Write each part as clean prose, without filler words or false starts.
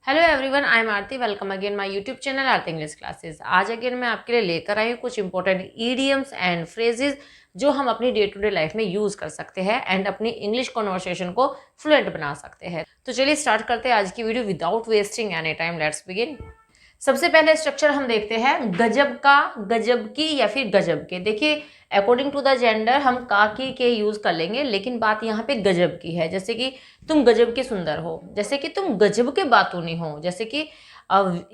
Hello everyone, I am Aarti. Welcome again my YouTube channel Aarti English classes. आज again मैं आपके लिए लेकर आई हूँ कुछ इंपॉर्टेंट ईडियम्स एंड फ्रेजेस जो हम अपनी डे टू डे लाइफ में यूज कर सकते हैं एंड अपनी इंग्लिश कॉन्वर्सेशन को फ्लुएंट बना सकते हैं। तो चलिए स्टार्ट करते हैं आज की video without wasting any time. Let's begin. सबसे पहले स्ट्रक्चर हम देखते हैं गजब का, गजब की या फिर गजब के। देखिए अकॉर्डिंग टू द जेंडर हम का की के यूज कर लेंगे, लेकिन बात यहाँ पे गजब की है। जैसे कि तुम गजब के सुंदर हो, जैसे कि तुम गजब के बातूनी हो, जैसे कि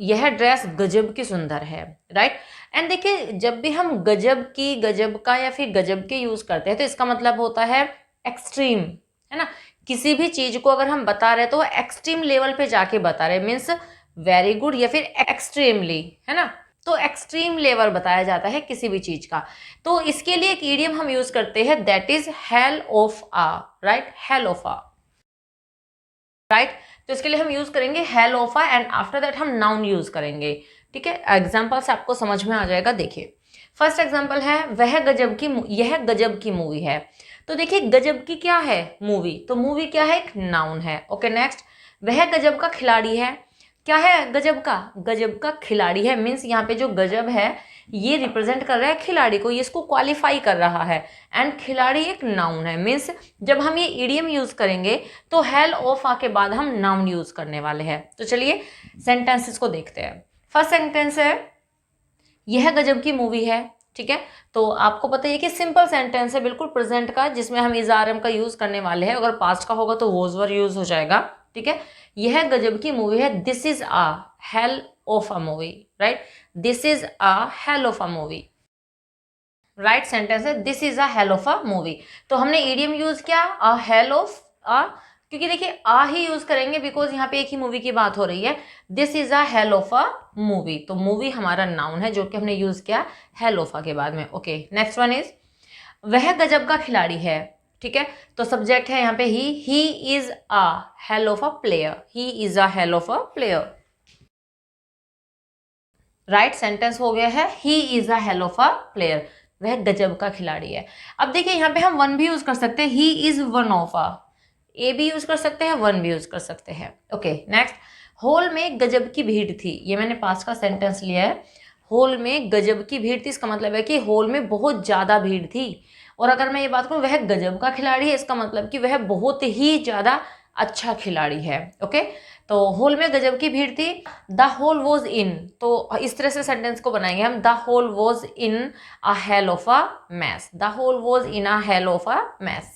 यह ड्रेस गजब की सुंदर है, राइट। एंड देखिए जब भी हम गजब की, गजब का या फिर गजब के यूज करते हैं तो इसका मतलब होता है एक्सट्रीम, है ना। किसी भी चीज को अगर हम बता रहे हैं तो एक्सट्रीम लेवल पे जाके बता रहे, मीन्स वेरी गुड या फिर एक्सट्रीमली, है ना। तो एक्सट्रीम लेवल बताया जाता है किसी भी चीज का। तो इसके लिए एक ईडियम हम यूज करते हैं, that is hell of a, right. Hell of a, right. तो इसके लिए हम यूज करेंगे hell of a and after that हम नाउन यूज करेंगे। ठीक है, एग्जाम्पल से आपको समझ में आ जाएगा। देखिए फर्स्ट एग्जाम्पल है वह गजब की, यह गजब की मूवी है। तो देखिए गजब की क्या है, मूवी। तो मूवी क्या है, एक नाउन है। ओके नेक्स्ट, वह गजब का खिलाड़ी है। क्या है गजब का, गजब का खिलाड़ी है। मीन्स यहाँ पे जो गजब है ये रिप्रेजेंट कर रहा है खिलाड़ी को, ये इसको क्वालिफाई कर रहा है। एंड खिलाड़ी एक नाउन है। मीन्स जब हम ये ईडियम यूज करेंगे तो हेल ऑफ आ के बाद हम नाउन यूज करने वाले हैं। तो चलिए सेंटेंसेस को देखते हैं। फर्स्ट सेंटेंस है यह गजब की मूवी है। ठीक है, तो आपको पता है कि सिंपल सेंटेंस है बिल्कुल प्रेजेंट का, जिसमें हम इज आर एम का यूज करने वाले हैं। अगर पास्ट का होगा तो वॉज वर यूज हो जाएगा। ठीक है, यह गजब की मूवी है, this is a hell of a movie, right. This is a hell of a movie, right sentence है this is a hell of a movie. तो हमने ईडियम यूज किया अ हेल ऑफ अ, क्योंकि देखिए आ ही यूज करेंगे बिकॉज यहाँ पे एक ही मूवी की बात हो रही है। This is a hell of a movie, तो मूवी हमारा नाउन है जो कि हमने यूज किया हेल ऑफ अ के बाद में। ओके नेक्स्ट वन इज वह गजब का खिलाड़ी है। ठीक है, तो सब्जेक्ट है यहाँ पे he is a hell of a player, he is a hell of a player, right sentence हो गया है he is a hell of a player, वह गजब का खिलाड़ी है। अब देखिए यहाँ पे हम वन भी यूज कर सकते हैं, he is one of a, a भी यूज कर सकते हैं, वन भी यूज कर सकते हैं। ओके नेक्स्ट, हॉल में गजब की भीड़ थी। ये मैंने पास्ट का सेंटेंस लिया है। हॉल में गजब की भीड़ थी, इसका मतलब है कि हॉल में बहुत ज्यादा भीड़ थी। और अगर मैं ये बात करूं वह गजब का खिलाड़ी है, इसका मतलब कि वह बहुत ही ज्यादा अच्छा खिलाड़ी है। ओके, तो हॉल में गजब की भीड़ थी, द होल वॉज इन। तो इस तरह से सेंटेंस को बनाएंगे हम, the whole was in a hell of a mess, the whole was in a hell of a mess,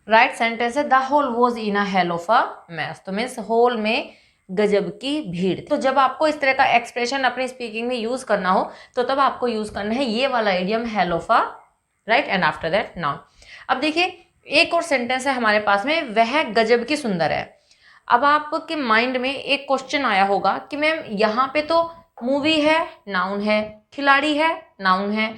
right sentence है the whole was in a hell of a mess. तो means whole में गजब की भीड़। तो जब आपको इस तरह का एक्सप्रेशन अपनी स्पीकिंग में यूज करना हो तो तब आपको यूज करना है ये वाला idiom hello of a, right, and after that noun. अब देखिए एक और सेंटेंस है हमारे पास में, वह गजब की सुंदर है। अब आपके माइंड में एक क्वेश्चन आया होगा कि मैम यहाँ पे तो मूवी है, नाउन है, खिलाड़ी है, नाउन है,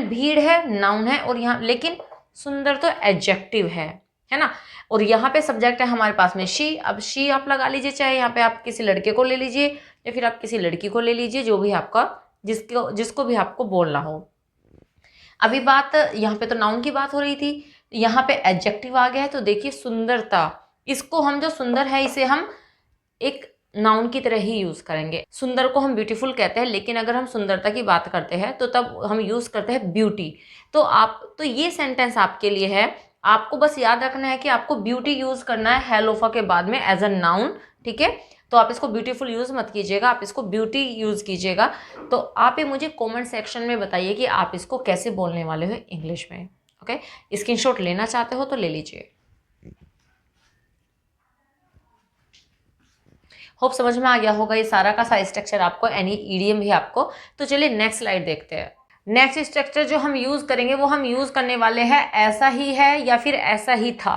भीड़ है, नाउन है, और यहाँ लेकिन सुंदर तो एडजेक्टिव है ना। और यहाँ पे सब्जेक्ट है हमारे पास में शी। अब शी आप लगा लीजिए, चाहे यहाँ पे आप किसी लड़के को ले लीजिए या फिर आप किसी लड़की को ले लीजिए, जो भी आपका, जिसको जिसको भी आपको बोलना हो। अभी बात यहाँ पे तो नाउन की बात हो रही थी, यहाँ पे एडजेक्टिव आ गया है। तो देखिए सुंदरता, इसको हम जो सुंदर है इसे हम एक नाउन की तरह ही यूज करेंगे। सुंदर को हम ब्यूटीफुल कहते हैं, लेकिन अगर हम सुंदरता की बात करते हैं तो तब हम यूज करते हैं ब्यूटी। तो आप, तो ये सेंटेंस आपके लिए है, आपको बस याद रखना है कि आपको ब्यूटी यूज करना है हेलोफा के बाद में एज अ नाउन। ठीक है, तो आप इसको ब्यूटीफुल यूज मत कीजिएगा, आप इसको ब्यूटी यूज कीजिएगा। तो आप ये मुझे कमेंट सेक्शन में बताइए कि आप इसको कैसे बोलने वाले हो इंग्लिश में। ओके, स्क्रीनशॉट लेना चाहते हो तो ले लीजिए। होप समझ में आ गया होगा ये सारा का सारा स्ट्रक्चर आपको, एनी ईडियम भी आपको। तो चलिए नेक्स्ट स्लाइड देखते हैं। नेक्स्ट स्ट्रक्चर जो हम यूज करेंगे वो हम यूज करने वाले हैं ऐसा ही है या फिर ऐसा ही था।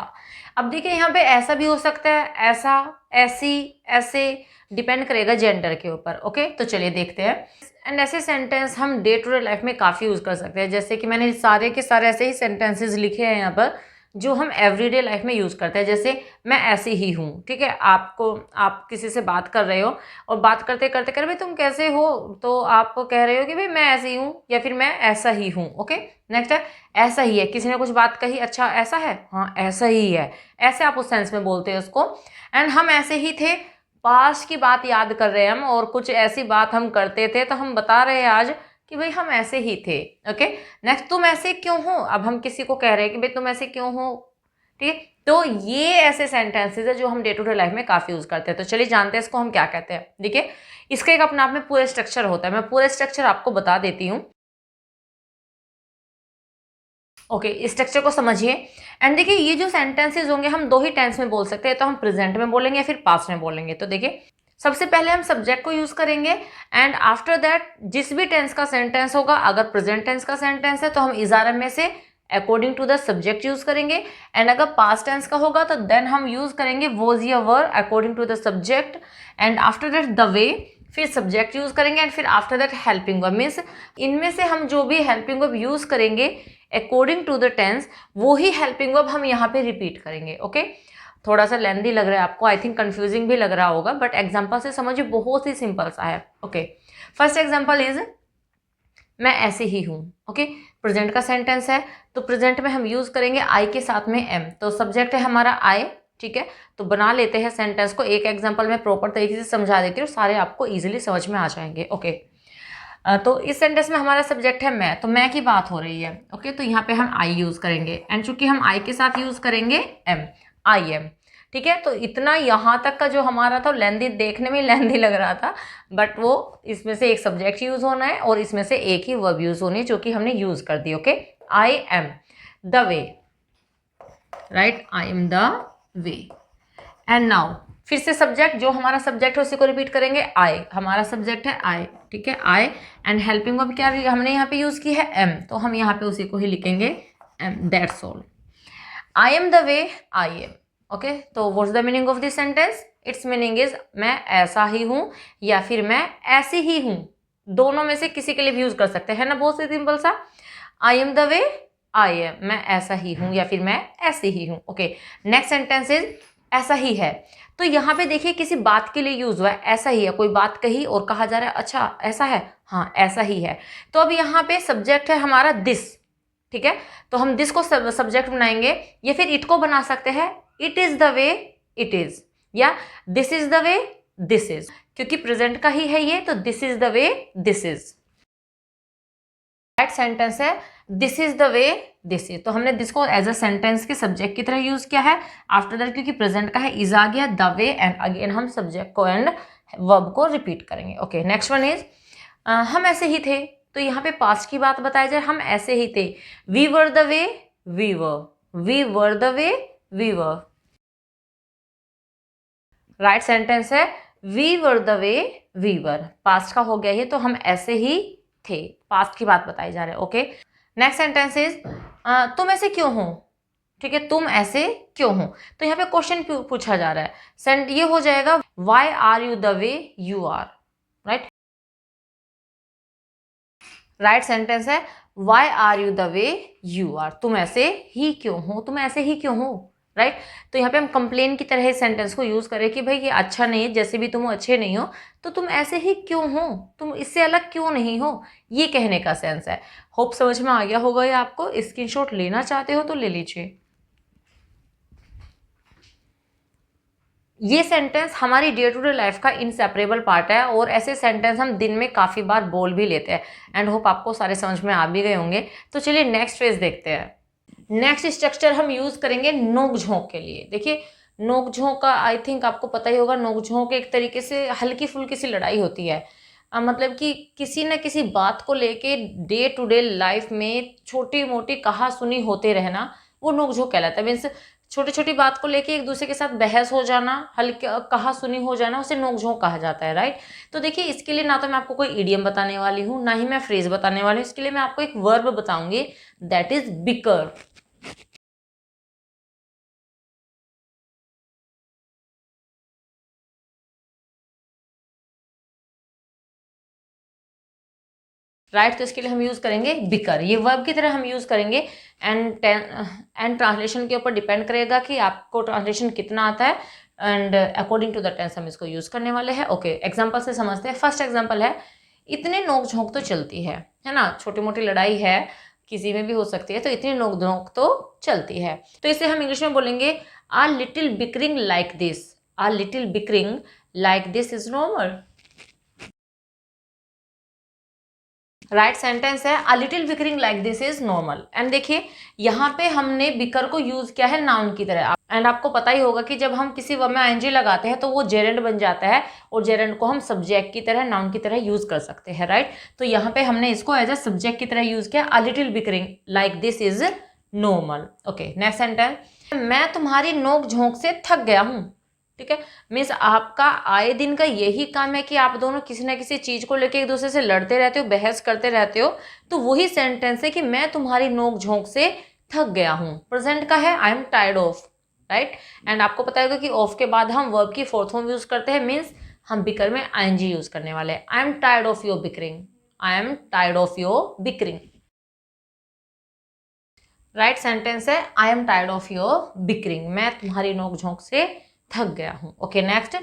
अब देखिए यहाँ पे ऐसा भी हो सकता है, ऐसा, ऐसी, ऐसे, डिपेंड करेगा जेंडर के ऊपर। ओके, तो चलिए देखते हैं। एंड ऐसे सेंटेंस हम डे टू डे लाइफ में काफ़ी यूज़ कर सकते हैं, जैसे कि मैंने सारे के सारे ऐसे ही सेंटेंसेस लिखे हैं यहाँ पर जो हम एवरीडे लाइफ में यूज़ करते हैं। जैसे मैं ऐसी ही हूँ, ठीक है, आप किसी से बात कर रहे हो और बात करते करते कर भाई तुम कैसे हो, तो आप कह रहे हो कि भाई मैं ऐसी हूँ या फिर मैं ऐसा ही हूँ। ओके, नेक्स्ट है ऐसा ही है। किसी ने कुछ बात कही, अच्छा ऐसा है, हाँ ऐसा ही है, ऐसे आप उस सेंस में बोलते हैं उसको। एंड हम ऐसे ही थे, पास्ट की बात याद कर रहे हैं हम और कुछ ऐसी बात हम करते थे तो हम बता रहे हैं आज कि भाई हम ऐसे ही थे। ओके, नेक्स्ट तुम ऐसे क्यों हो। अब हम किसी को कह रहे हैं कि भाई तुम ऐसे क्यों हो, ठीक है। तो ये ऐसे सेंटेंसेस है जो हम डे टू डे लाइफ में काफी यूज करते हैं। तो चलिए जानते हैं इसको हम क्या कहते हैं। देखिए, इसका एक अपने आप में पूरा स्ट्रक्चर होता है, मैं पूरा स्ट्रक्चर आपको बता देती हूँ। ओके, स्ट्रक्चर को समझिए। एंड देखिए, ये जो सेंटेंसेस होंगे हम दो ही टेंस में बोल सकते हैं, तो हम प्रेजेंट में बोलेंगे या फिर पास्ट में बोलेंगे। तो देखिए, सबसे पहले हम सब्जेक्ट को यूज करेंगे एंड आफ्टर दैट जिस भी टेंस का सेंटेंस होगा, अगर प्रेजेंट टेंस का सेंटेंस है तो हम इजारा में से according to the subject use करेंगे। एंड अगर पास्ट टेंस का होगा तो देन हम यूज करेंगे वॉज या were according to the subject. And after that the way, फिर सब्जेक्ट यूज करेंगे एंड फिर after that helping verb. Means इनमें से हम जो भी हेल्पिंग वर्ब यूज करेंगे अकॉर्डिंग टू द टेंस, वो ही हेल्पिंग वर्ब हम यहाँ पे रिपीट करेंगे। ओके, थोड़ा सा लेंदी लग रहा है आपको, आई थिंक कंफ्यूजिंग भी लग रहा होगा, बट एग्जाम्पल से समझिए, बहुत ही सिंपल सा है। ओके, फर्स्ट एग्जाम्पल इज मैं ऐसे ही हूँ। ओके, प्रेजेंट का सेंटेंस है तो प्रेजेंट में हम यूज करेंगे आई के साथ में एम, तो सब्जेक्ट है हमारा आई, ठीक है। तो बना लेते हैं सेंटेंस को, एक एग्जाम्पल में प्रॉपर तरीके से समझा देती हूँ, सारे आपको इजीली समझ में आ जाएंगे। ओके, तो इस सेंटेंस में हमारा सब्जेक्ट है मैं, तो मैं की बात हो रही है। ओके, तो यहाँ पे हम आई यूज करेंगे एंड चूंकि हम आई के साथ यूज करेंगे एम, आई एम, ठीक है। तो इतना यहाँ तक का जो हमारा था लेंदी, देखने में लेंदी लग रहा था, बट वो इसमें से एक सब्जेक्ट यूज होना है और इसमें से एक ही वर्ब यूज होनी है जो कि हमने यूज कर दी। Okay, I am the way, right, I am the way. And now फिर से सब्जेक्ट, जो हमारा सब्जेक्ट है उसी को रिपीट करेंगे, आई, हमारा सब्जेक्ट है आई, ठीक है, आई। एंड हेल्पिंग वर्ब क्या हमने यहाँ पे यूज की है एम, तो हम यहाँ पे उसी को ही लिखेंगे am, that's all. I am the way, I am. Okay, तो what's the meaning of this sentence, it's meaning is मैं ऐसा ही हूं या फिर मैं ऐसी ही हूं, दोनों में से किसी के लिए भी यूज कर सकते हैं ना, बहुत ही सिंपल सा। आई am the way, I M, मैं ऐसा ही हूं या फिर मैं ऐसी ही हूं। ओके, नेक्स्ट सेंटेंस इज ऐसा ही है। तो यहाँ पे देखिए किसी बात के लिए यूज हुआ है, ऐसा ही है, कोई बात कही और कहा जा रहा है अच्छा ऐसा है, हाँ ऐसा ही है। तो अब यहाँ पे सब्जेक्ट है हमारा दिस, ठीक है, तो हम दिस को सब्जेक्ट बनाएंगे या फिर इट को बना सकते हैं, it is the way it is, या this is the way this is, क्योंकि प्रेजेंट का ही है ये, तो this is the way this is. Right sentence है this is the way this is, तो हमने दिस को एज अ सेंटेंस के सब्जेक्ट की तरह यूज किया है। आफ्टर दैट क्योंकि प्रेजेंट का है इज आ गया, द वे, एंड अगेन हम सब्जेक्ट को एंड वर्ब को रिपीट करेंगे। ओके, नेक्स्ट वन इज हम ऐसे ही थे, तो यहाँ पे पास्ट की बात बताई जाए, हम ऐसे ही थे, we were the way we were, we were the way we were. Right sentence है we were the way we were, past का हो गया ये, तो हम ऐसे ही थे, पास्ट की बात बताई जा रही है। ओके, नेक्स्ट सेंटेंस इज तुम ऐसे क्यों हो, ठीक है, तुम ऐसे क्यों हो, तो यहाँ पे क्वेश्चन पूछा जा रहा है, सेंट ये हो जाएगा why are you the way you are. Right, right sentence है why are you the way you are, तुम ऐसे ही क्यों हो, तुम ऐसे ही क्यों हो। राइट, तो यहाँ पे हम कंप्लेन की तरह इस सेंटेंस को यूज करें कि भाई ये अच्छा नहीं है, जैसे भी तुम अच्छे नहीं हो, तो तुम ऐसे ही क्यों हो, तुम इससे अलग क्यों नहीं हो, ये कहने का सेंस है। होप समझ में आ गया होगा ये आपको, स्क्रीनशॉट लेना चाहते हो तो ले लीजिए। ये सेंटेंस हमारी डे टू डे लाइफ का इनसेपरेबल पार्ट है और ऐसे सेंटेंस हम दिन में काफ़ी बार बोल भी लेते हैं। एंड होप आपको सारे समझ में आ भी गए होंगे। तो चलिए नेक्स्ट फेज देखते हैं। नेक्स्ट स्ट्रक्चर हम यूज करेंगे नोक झोंक के लिए। देखिए, नोक झोंक का आई थिंक आपको पता ही होगा, नोक झोंक एक तरीके से हल्की फुल्की सी लड़ाई होती है। मतलब कि किसी न किसी बात को लेके डे टू डे लाइफ में छोटी मोटी कहा सुनी होते रहना, वो नोक झोंक कहलाता है। मीन्स छोटी छोटी बात को लेके एक दूसरे के साथ बहस हो जाना, हल्की कहा सुनी हो जाना, उसे नोक झोंक कहा जाता है। राइट, तो देखिए इसके लिए ना तो मैं आपको कोई इडियम बताने वाली हूँ, ना ही मैं फ्रेज बताने वाली हूँ, इसके लिए मैं आपको एक वर्ब बताऊंगी, दैट इज बिकर। राइट, तो इसके लिए हम यूज़ करेंगे बिकर। ये वर्ब की तरह हम यूज़ करेंगे एंड ट्रांसलेशन के ऊपर डिपेंड करेगा कि आपको ट्रांसलेशन कितना आता है and according to the tense हम इसको यूज़ करने वाले हैं। ओके, एग्जाम्पल से समझते हैं। फर्स्ट एग्जाम्पल है, इतने नोक झोंक तो चलती है ना, छोटी मोटी लड़ाई है किसी में भी हो सकती है, तो इतनी नोक झोंक तो चलती है। तो इसे हम इंग्लिश में बोलेंगे a little bickering like this. A little bickering like this is normal. Right sentence है a little bickering like this is normal. And देखिए यहाँ पे हमने बिकर को यूज किया है नाउन की तरह। एंड आपको पता ही होगा कि जब हम किसी वर्ब में आईएनजी लगाते हैं तो वो जेरेंड बन जाता है और जेरेंड को हम सब्जेक्ट की तरह, नाउन की तरह यूज कर सकते हैं। राइट, तो यहाँ पे हमने इसको एज अ सब्जेक्ट की तरह यूज किया, अ little bickering like this is normal. Okay, next sentence, मैं तुम्हारी नोक झोंक से थक गया हूँ। ठीक है, मीन्स आपका आए दिन का यही काम है कि आप दोनों किसी ना किसी चीज को लेके एक दूसरे से लड़ते रहते हो, बहस करते रहते हो। तो वही सेंटेंस है कि मैं तुम्हारी नोक झोंक से थक गया हूं। प्रेजेंट का है I am tired of. Right, and आपको पता होगा कि ऑफ के बाद हम वर्ब की फोर्थ फॉर्म यूज करते हैं, मीन्स हम बिकर में आईएनजी यूज करने वाले हैं। I am tired of your bickering. I am tired of your bickering. Right sentence है I am tired of your bickering, मैं तुम्हारी नोक झोंक से थक गया हूं। ओके, नेक्स्ट,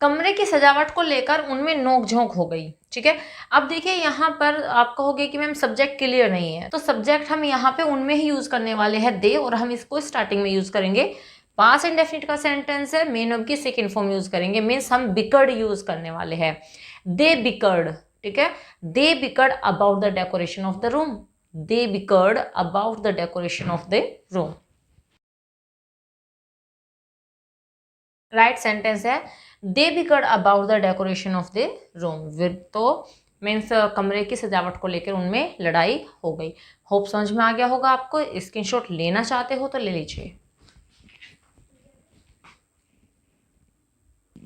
कमरे की सजावट को लेकर उनमें नोकझोंक हो गई। ठीक है, अब देखिए यहाँ पर आप कहोगे कि मैम सब्जेक्ट क्लियर नहीं है, तो सब्जेक्ट हम यहाँ पे उनमें ही यूज करने वाले हैं दे, और हम इसको स्टार्टिंग में यूज करेंगे। पास्ट इंडेफिनिट का सेंटेंस है, मेन वर्ब की सेकंड फॉर्म यूज करेंगे, मीन्स हम बिकर्ड यूज करने वाले हैं। दे बिकर्ड। ठीक है, they bickered about the decoration of the room. They bickered about the decoration of the room. Right sentence है they bickered about the decoration of the room. तो means कमरे की सजावट को लेकर उनमें लड़ाई हो गई। होप समझ में आ गया होगा आपको। स्क्रीनशॉट लेना चाहते हो तो ले लीजिए।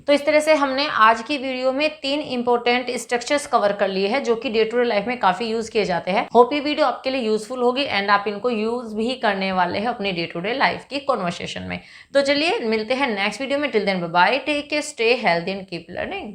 तो इस तरह से हमने आज की वीडियो में 3 इंपॉर्टेंट स्ट्रक्चर्स कवर कर लिए हैं जो कि डे टू डे लाइफ में काफी यूज किए जाते हैं। होप ये वीडियो आपके लिए यूजफुल होगी एंड आप इनको यूज भी करने वाले हैं अपने डे टू डे लाइफ की कॉन्वर्सेशन में। तो चलिए मिलते हैं नेक्स्ट वीडियो में। Till then bye bye, take care, stay healthy and keep learning.